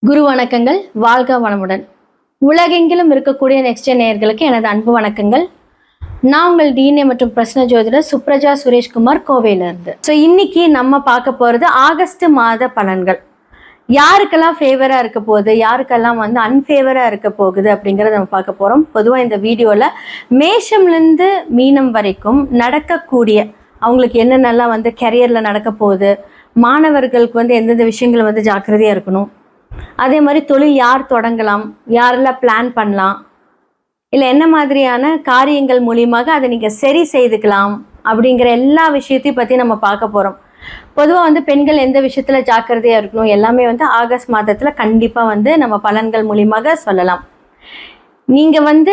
குரு வணக்கங்கள். வாழ்க வளமுடன். உலகெங்கிலும் இருக்கக்கூடிய நெக்ஸ்ட் நேயர்களுக்கு எனது அன்பு வணக்கங்கள். நான் உங்கள் டிஎன்ஏ மற்றும் பிரசன்ன ஜோதிடர் சுப்ரஜா சுரேஷ்குமார், கோவையிலிருந்து. ஸோ இன்னைக்கு நம்ம பார்க்க போகிறது ஆகஸ்ட் மாத பலன்கள். யாருக்கெல்லாம் ஃபேவராக இருக்க போகுது, யாருக்கெல்லாம் அன்ஃபேவராக இருக்க போகுது அப்படிங்கிறத நம்ம பார்க்க போகிறோம். பொதுவாக இந்த வீடியோவில் மேஷம்லேருந்து மீனம் வரைக்கும் நடக்கக்கூடிய அவங்களுக்கு என்னென்னலாம் கெரியரில் நடக்க போகுது, மாணவர்களுக்கு எந்தெந்த விஷயங்கள் ஜாக்கிரதையாக இருக்கணும், அதே மாதிரி தொழில் யார் தொடங்கலாம், யாரெல்லாம் பிளான் பண்ணலாம், இல்லை என்ன மாதிரியான காரியங்கள் மூலியமாக அதை நீங்கள் சரி செய்துக்கலாம் அப்படிங்கிற எல்லா விஷயத்தையும் பற்றி நம்ம பார்க்க போகிறோம். பொதுவாக பெண்கள் எந்த விஷயத்தில் ஜாக்கிரதையாக இருக்கணும் எல்லாமே ஆகஸ்ட் மாதத்தில் கண்டிப்பாக நம்ம பலன்கள் மூலியமாக சொல்லலாம். நீங்கள்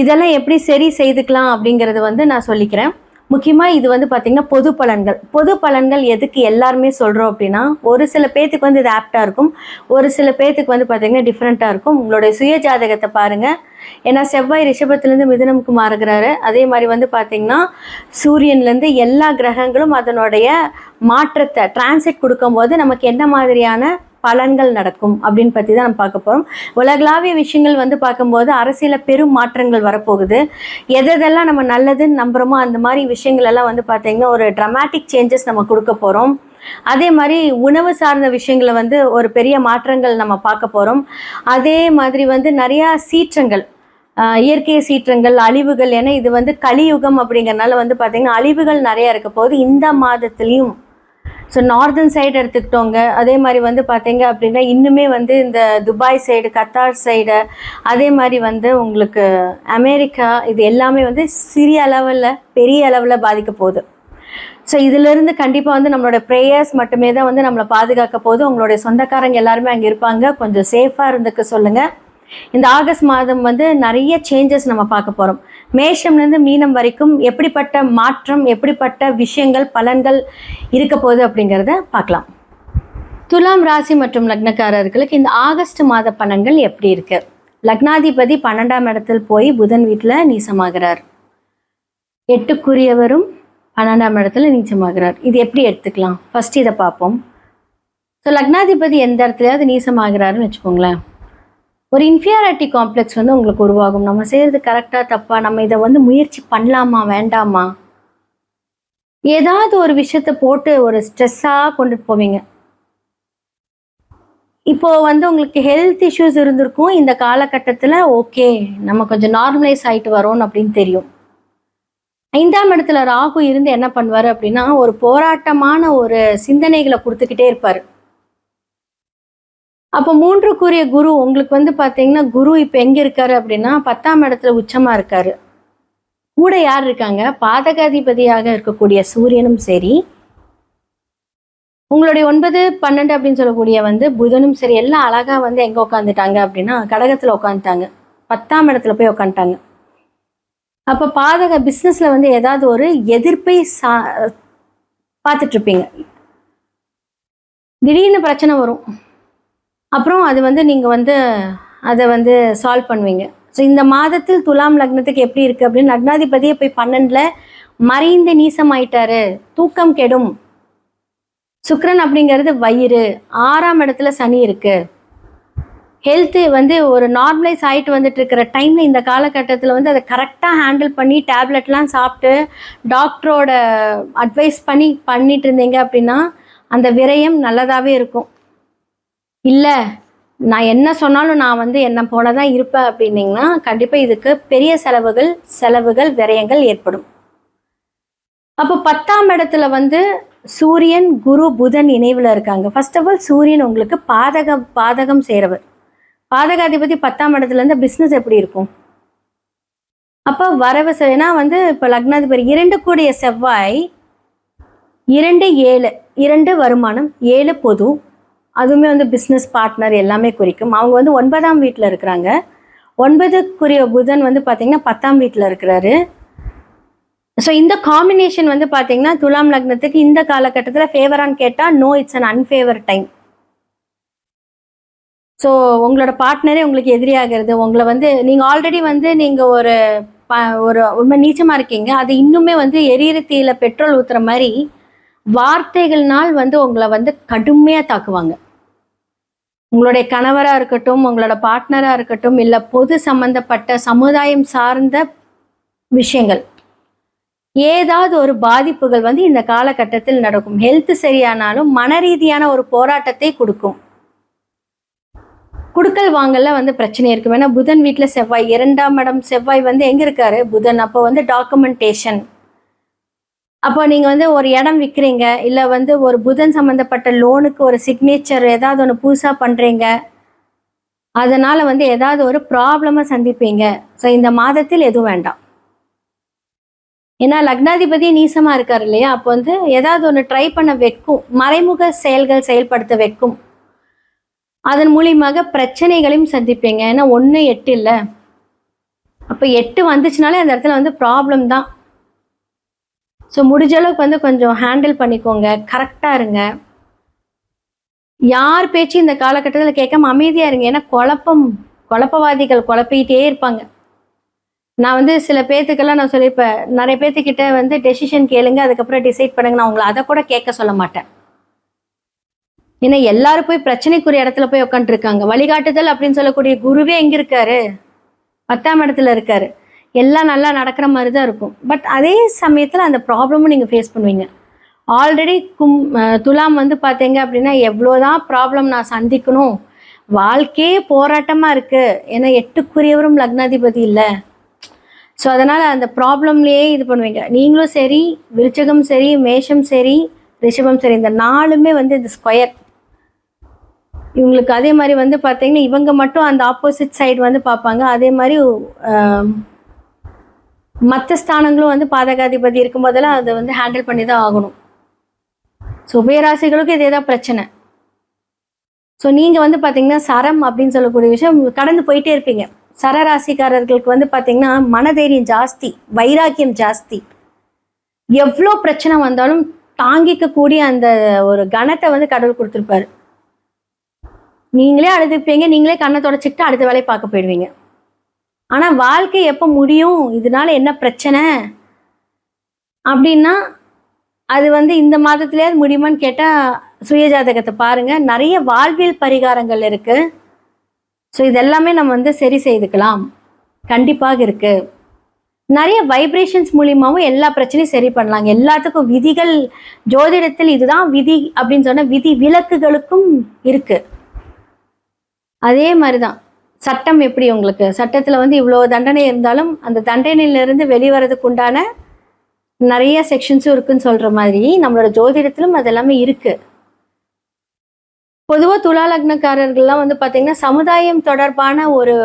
இதெல்லாம் எப்படி சரி செய்துக்கலாம் அப்படிங்கிறது நான் சொல்லிக்கிறேன். முக்கியமாக இது பார்த்திங்கன்னா பொது பலன்கள் எதுக்கு எல்லாருமே சொல்கிறோம் அப்படின்னா, ஒரு சில பேர்த்துக்கு இது ஆப்டாக இருக்கும், ஒரு சில பேர்த்துக்கு பார்த்திங்கன்னா டிஃப்ரெண்ட்டாக இருக்கும். உங்களுடைய சுய ஜாதகத்தை பாருங்கள். ஏன்னா செவ்வாய் ரிஷபத்துலேருந்து மிதுனமுக்கு மாறுகிறாரு. அதே மாதிரி பார்த்திங்கன்னா சூரியன்லேருந்து எல்லா கிரகங்களும் அதனுடைய மாற்றத்தை டிரான்சிட் கொடுக்கும்போது நமக்கு என்ன மாதிரியான பலன்கள் நடக்கும் அப்படின்னு பற்றி தான் நம்ம பார்க்க போகிறோம். உலகளாவிய விஷயங்கள் பார்க்கும்போது அரசியலில் பெரும் மாற்றங்கள் வரப்போகுது. எதெல்லாம் நம்ம நல்லதுன்னு நம்புகிறோமோ அந்த மாதிரி விஷயங்கள் எல்லாம் பார்த்திங்கன்னா ஒரு ட்ராமாட்டிக் சேஞ்சஸ் நம்ம கொடுக்க போகிறோம். அதே மாதிரி உணவு சார்ந்த விஷயங்களை ஒரு பெரிய மாற்றங்கள் நம்ம பார்க்க போகிறோம். அதே மாதிரி நிறையா சீற்றங்கள், இயற்கை சீற்றங்கள், அழிவுகள், ஏன்னா இது கலியுகம் அப்படிங்கிறனால பார்த்திங்கன்னா அழிவுகள் நிறையா இருக்க போகுது இந்த மாதத்துலேயும். ஸோ நார்தன் சைடு எடுத்துக்கிட்டோங்க. அதே மாதிரி பார்த்தீங்க அப்படின்னா இன்னுமே இந்த துபாய் சைடு, கத்தார் சைடு, அதே மாதிரி உங்களுக்கு அமெரிக்கா, இது எல்லாமே சிறிய அளவில் பெரிய அளவில் பாதிக்க போகுது. ஸோ இதிலிருந்து கண்டிப்பாக நம்மளோட ப்ரேயர்ஸ் மட்டுமே தான் நம்மளை பாதுகாக்க போகுது. உங்களுடைய சொந்தக்காரங்க எல்லாருமே அங்கே இருப்பாங்க, கொஞ்சம் சேஃபாக இருந்துக்க சொல்லுங்கள். இந்த ஆகஸ்ட் மாதம் நிறைய சேஞ்சஸ் நம்ம பார்க்க போகிறோம். மேஷம்லேருந்து மீனம் வரைக்கும் எப்படிப்பட்ட மாற்றம், எப்படிப்பட்ட விஷயங்கள், பலன்கள் இருக்க போகுது அப்படிங்கிறத பார்க்கலாம். துலாம் ராசி மற்றும் லக்னக்காரர்களுக்கு இந்த ஆகஸ்ட் மாத பலன்கள் எப்படி இருக்கு? லக்னாதிபதி 12ஆம் இடத்தில் போய் புதன் வீட்டில் நீசமாகிறார். 8க்குரியவரும் 12ஆம் இடத்துல நீச்சமாகிறார். இது எப்படி எடுத்துக்கலாம்? ஃபர்ஸ்ட் இதை பார்ப்போம். ஸோ லக்னாதிபதி எந்த இடத்துலையாவது நீசமாகிறாருன்னு வச்சுக்கோங்களேன், ஒரு இன்ஃபீரியாரிட்டி காம்ப்ளெக்ஸ் உங்களுக்கு உருவாகும். நம்ம செய்கிறது கரெக்டாக தப்பா, நம்ம இதை முயற்சி பண்ணலாமா வேண்டாமா, ஏதாவது ஒரு விஷயத்தை போட்டு ஒரு ஸ்ட்ரெஸ்ஸாக கொண்டுட்டு போவீங்க. இப்போது உங்களுக்கு ஹெல்த் இஷ்யூஸ் இருந்திருக்கும் இந்த காலகட்டத்தில். ஓகே, நம்ம கொஞ்சம் நார்மலைஸ் ஆகிட்டு வரோம் அப்படின்னு தெரியும். 5ஆம் இடத்துல ராகு இருந்து என்ன பண்ணுவார் அப்படின்னா, ஒரு போராட்டமான ஒரு சிந்தனைகளை கொடுத்துக்கிட்டே இருப்பார். அப்போ 3க்குரிய குரு உங்களுக்கு பார்த்தீங்கன்னா, குரு இப்போ எங்கே இருக்காரு அப்படின்னா 10ஆம் இடத்துல உச்சமாக இருக்காரு. கூட யார் இருக்காங்க? பாதகாதிபதியாக இருக்கக்கூடிய சூரியனும் சரி, உங்களுடைய 9, 12 அப்படின்னு சொல்லக்கூடிய புதனும் சரி, எல்லாம் அழகாக எங்கே உட்காந்துட்டாங்க அப்படின்னா கடகத்தில் உட்காந்துட்டாங்க, 10ஆம் இடத்துல போய் உட்காந்துட்டாங்க. அப்போ பாதக பிஸ்னஸில் ஏதாவது ஒரு எதிர்ப்பை பார்த்துட்ருப்பீங்க. திடீர்னு பிரச்சனை வரும், அப்புறம் அது நீங்கள் அதை சால்வ் பண்ணுவீங்க. ஸோ இந்த மாதத்தில் துலாம் லக்னத்துக்கு எப்படி இருக்குது அப்படின்னு, லக்னாதிபதியை போய் 12ல் மறைந்து நீசமாயிட்டாரு. தூக்கம் கெடும். சுக்கிரன் அப்படிங்கிறது வயிறு, 6ஆம் இடத்துல சனி இருக்குது. ஹெல்த்து ஒரு நார்மலைஸ் ஆகிட்டு வந்துட்டு இருக்கிற டைமில் இந்த காலகட்டத்தில் அதை கரெக்டாக ஹேண்டில் பண்ணி டேப்லெட்லாம் சாப்பிட்டு டாக்டரோட அட்வைஸ் பண்ணிட்டு இருந்தீங்க அப்படின்னா அந்த விரயம் நல்லதாகவே இருக்கும். இல்லை நான் என்ன சொன்னாலும் நான் என்ன போல தான் இருப்பேன் அப்படின்னீங்கன்னா கண்டிப்பாக இதுக்கு பெரிய செலவுகள் விரயங்கள் ஏற்படும். அப்போ 10ஆம் இடத்துல சூரியன், குரு, புதன் இணைவில் இருக்காங்க. ஃபர்ஸ்ட் ஆஃப் ஆல் சூரியன் உங்களுக்கு பாதகம் செய்கிறவர். பாதகாதிபதி 10ஆம் இடத்துலேருந்து பிஸ்னஸ் எப்படி இருக்கும்? அப்போ வரவு ஏன்னா இப்போ லக்னாதிபதி 2 செவ்வாய், 2, 7, 2 வருமானம், 7 பொது, அதுவுமே பிஸ்னஸ் பார்ட்னர் எல்லாமே குறிக்கும். அவங்க 9ஆம் வீட்டில் இருக்கிறாங்க. 9க்குரிய புதன் பார்த்திங்கன்னா 10ஆம் வீட்டில் இருக்கிறாரு. ஸோ இந்த காம்பினேஷன் பார்த்திங்கன்னா துலாம் லக்னத்துக்கு இந்த காலகட்டத்தில் ஃபேவரான்னு கேட்டால் no, it's an unfavour time. So உங்களோட பார்ட்னரே உங்களுக்கு எதிரியாகிறது, உங்களை நீங்கள் ஆல்ரெடி நீங்கள் ஒரு உண்மை நீச்சமாக இருக்கீங்க, அது இன்னுமே எரியிற தீயில பெட்ரோல் ஊற்றுற மாதிரி வார்த்தைகள்னால் உங்களை கடுமையாக தாக்குவாங்க. உங்களுடைய கணவராக இருக்கட்டும், உங்களோட பார்ட்னராக இருக்கட்டும், இல்லை பொது சம்பந்தப்பட்ட சமுதாயம் சார்ந்த விஷயங்கள், ஏதாவது ஒரு பாதிப்புகள் வந்து இந்த காலகட்டத்தில் நடக்கும். ஹெல்த் சரியானாலும் மன ரீதியான ஒரு போராட்டத்தை கொடுக்கும். குடுக்கல் வாங்கல வந்து பிரச்சனை இருக்கும். ஏன்னா புதன் வீட்டில் செவ்வாய், 2ஆம் இடம் செவ்வாய் வந்து எங்க இருக்காரு? புதன். அப்போ வந்து டாக்குமெண்டேஷன். அப்போ நீங்க வந்து ஒரு இடம் விற்கிறீங்க, இல்லை வந்து ஒரு புதன் சம்பந்தப்பட்ட லோனுக்கு ஒரு சிக்னேச்சர் ஏதாவது ஒன்று புதுசாக பண்றீங்க, அதனால வந்து ஏதாவது ஒரு ப்ராப்ளமை சந்திப்பீங்க. ஸோ இந்த மாதத்தில் எதுவும் வேண்டாம். ஏன்னா லக்னாதிபதி நீசமா இருக்காரு இல்லையா? அப்போ வந்து ஏதாவது ஒன்று ட்ரை பண்ண வைக்கும், மறைமுக செயல்கள் செயல்படுத்த வைக்கும். அதன் மூலியமாக பிரச்சனைகளையும் சந்திப்பீங்க. ஏன்னா 1 8 இல்லை, அப்போ 8 வந்துச்சுனாலே அந்த இடத்துல வந்து ப்ராப்ளம் தான். ஸோ முடிஞ்ச அளவுக்கு வந்து கொஞ்சம் ஹேண்டில் பண்ணிக்கோங்க, கரெக்டாக இருங்க. யார் பேச்சு இந்த காலகட்டத்தில் கேட்காம அமைதியாக இருங்க. ஏன்னா குழப்பவாதிகள் குழப்பிக்கிட்டே இருப்பாங்க. நான் வந்து சில பேர்த்துக்கெல்லாம் நான் சொல்லியிருப்பேன், நிறைய பேர்த்துக்கிட்ட வந்து டெசிஷன் கேளுங்க, அதுக்கப்புறம் டிசைட் பண்ணுங்க. நான் உங்களை அதை கூட கேட்க சொல்ல மாட்டேன். ஏன்னா எல்லாரும் போய் பிரச்சனைக்குரிய இடத்துல போய் உட்காந்துருக்காங்க. வழிகாட்டுதல் அப்படின்னு சொல்லக்கூடிய குருவே எங்க இருக்காரு? 10ஆம் இடத்துல இருக்காரு. எல்லாம் நல்லா நடக்கிற மாதிரி தான் இருக்கும். பட் அதே சமயத்தில் அந்த ப்ராப்ளமும் நீங்கள் ஃபேஸ் பண்ணுவீங்க. ஆல்ரெடி துலாம் வந்து பார்த்தீங்க அப்படின்னா எவ்வளோதான் ப்ராப்ளம் நான் சந்திக்கணும், வாழ்க்கையே போராட்டமாக இருக்குது. ஏன்னா 8க்குரியவரும் லக்னாதிபதி இல்லை. ஸோ அதனால் அந்த ப்ராப்ளம்லேயே இது பண்ணுவீங்க. நீங்களும் சரி, விருச்சகம் சரி, மேஷம் சரி, ரிஷபம் சரி, இந்த 4மே வந்து இந்த ஸ்கொயர் இவங்களுக்கு. அதே மாதிரி வந்து பார்த்தீங்கன்னா இவங்க மட்டும் அந்த ஆப்போசிட் சைடு வந்து பார்ப்பாங்க. அதே மாதிரி மற்ற ஸ்தானங்களும் வந்து பாதகாதிபதி இருக்கும் போதெல்லாம் அதை வந்து ஹேண்டில் பண்ணி தான் ஆகணும். ஸோ உபயராசிகளுக்கு இதே தான் பிரச்சனை. ஸோ நீங்கள் வந்து பார்த்தீங்கன்னா சரம் அப்படின்னு சொல்லக்கூடிய விஷயம் கடந்து போயிட்டே இருப்பீங்க. சரராசிக்காரர்களுக்கு வந்து பார்த்தீங்கன்னா மனதைரியம் ஜாஸ்தி, வைராக்கியம் ஜாஸ்தி. எவ்வளோ பிரச்சனை வந்தாலும் தாங்கிக்கக்கூடிய அந்த ஒரு கணத்தை வந்து கடவுள் கொடுத்துருப்பாரு. நீங்களே அழுதுப்பீங்க, நீங்களே கண்ணை தொடச்சிக்கிட்டு அடுத்த வேலையை பார்க்க போயிடுவீங்க. ஆனால் வாழ்க்கை எப்போ முடியும், இதனால என்ன பிரச்சனை அப்படின்னா அது வந்து இந்த மாதத்துலேயாவது முடியுமான்னு கேட்டால் சுயஜாதகத்தை பாருங்கள், நிறைய வாழ்வியல் பரிகாரங்கள் இருக்குது. ஸோ இதெல்லாமே நம்ம வந்து சரி செய்துக்கலாம், கண்டிப்பாக இருக்குது. நிறைய வைப்ரேஷன்ஸ் மூலியமாகவும் எல்லா பிரச்சனையும் சரி பண்ணலாங்க. எல்லாத்துக்கும் விதிகள், ஜோதிடத்தில் இதுதான் விதி அப்படின்னு சொன்ன விதி விலக்குகளுக்கும் இருக்குது. அதே மாதிரி தான் சட்டம். எப்படி உங்களுக்கு சட்டத்தில் வந்து இவ்வளோ தண்டனை இருந்தாலும் அந்த தண்டனையிலிருந்து வெளிவரதுக்கு உண்டான நிறைய செக்ஷன்ஸும் இருக்குன்னு சொல்கிற மாதிரி நம்மளோட ஜோதிடத்திலும் அது எல்லாமே இருக்குது. பொதுவாக துலா லக்னக்காரர்கள்லாம் வந்து பார்த்தீங்கன்னா சமுதாயம் தொடர்பான ஒரு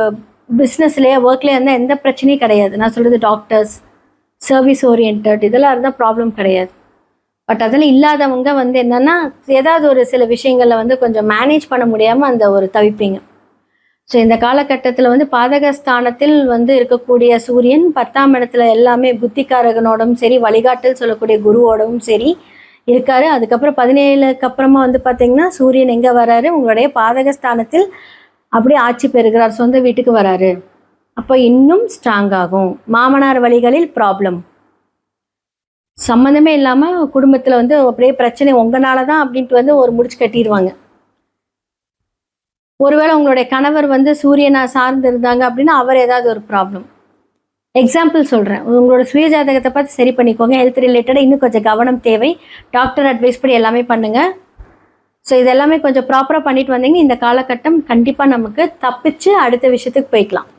பிஸ்னஸ்லேயே ஒர்க்லேயே இருந்தால் எந்த பிரச்சனையும் கிடையாது. நான் சொல்கிறது டாக்டர்ஸ், சர்வீஸ் ஓரியன்ட், இதெல்லாம் இருந்தால் ப்ராப்ளம் கிடையாது. பட் அதில் இல்லாதவங்க வந்து என்னென்னா ஏதாவது ஒரு சில விஷயங்களில் வந்து கொஞ்சம் மேனேஜ் பண்ண முடியாமல் அந்த ஒரு தவிப்பீங்க. ஸோ இந்த காலகட்டத்தில் வந்து பாதகஸ்தானத்தில் வந்து இருக்கக்கூடிய சூரியன் 10ஆம் இடத்துல எல்லாமே புத்திகாரகனோடவும் சரி, வழிகாட்டல் சொல்லக்கூடிய குருவோடவும் சரி இருக்காரு. அதுக்கப்புறம் 17க்கு அப்புறமா வந்து பார்த்தீங்கன்னா சூரியன் எங்கே வராரு? உங்களுடைய பாதகஸ்தானத்தில் அப்படியே ஆட்சி பெறுகிறார், சொந்த வீட்டுக்கு வராரு. அப்போ இன்னும் ஸ்ட்ராங் ஆகும். மாமனார் வழிகளில் ப்ராப்ளம், சம்மந்தமே இல்லாமல் குடும்பத்தில் வந்து அப்படியே பிரச்சனை உங்களால தான் அப்படின்ட்டு வந்து ஒரு முடிச்சு கட்டிடுவாங்க. ஒருவேளை உங்களுடைய கணவர் வந்து சூரியனை சார்ந்து இருந்தாங்க அப்படின்னா அவர் ஏதாவது ஒரு ப்ராப்ளம். எக்ஸாம்பிள் சொல்கிறேன், உங்களோட சுயஜாதகத்தை பார்த்து சரி பண்ணிக்கோங்க. ஹெல்த் ரிலேட்டடாக இன்னும் கொஞ்சம் கவனம் தேவை. டாக்டர் அட்வைஸ் படி எல்லாமே பண்ணுங்கள். ஸோ இதெல்லாமே கொஞ்சம் ப்ராப்பராக பண்ணிட்டு வந்தீங்க, இந்த காலகட்டம் கண்டிப்பாக நமக்கு தப்பிச்சு அடுத்த விஷயத்துக்கு போய்க்கலாம்.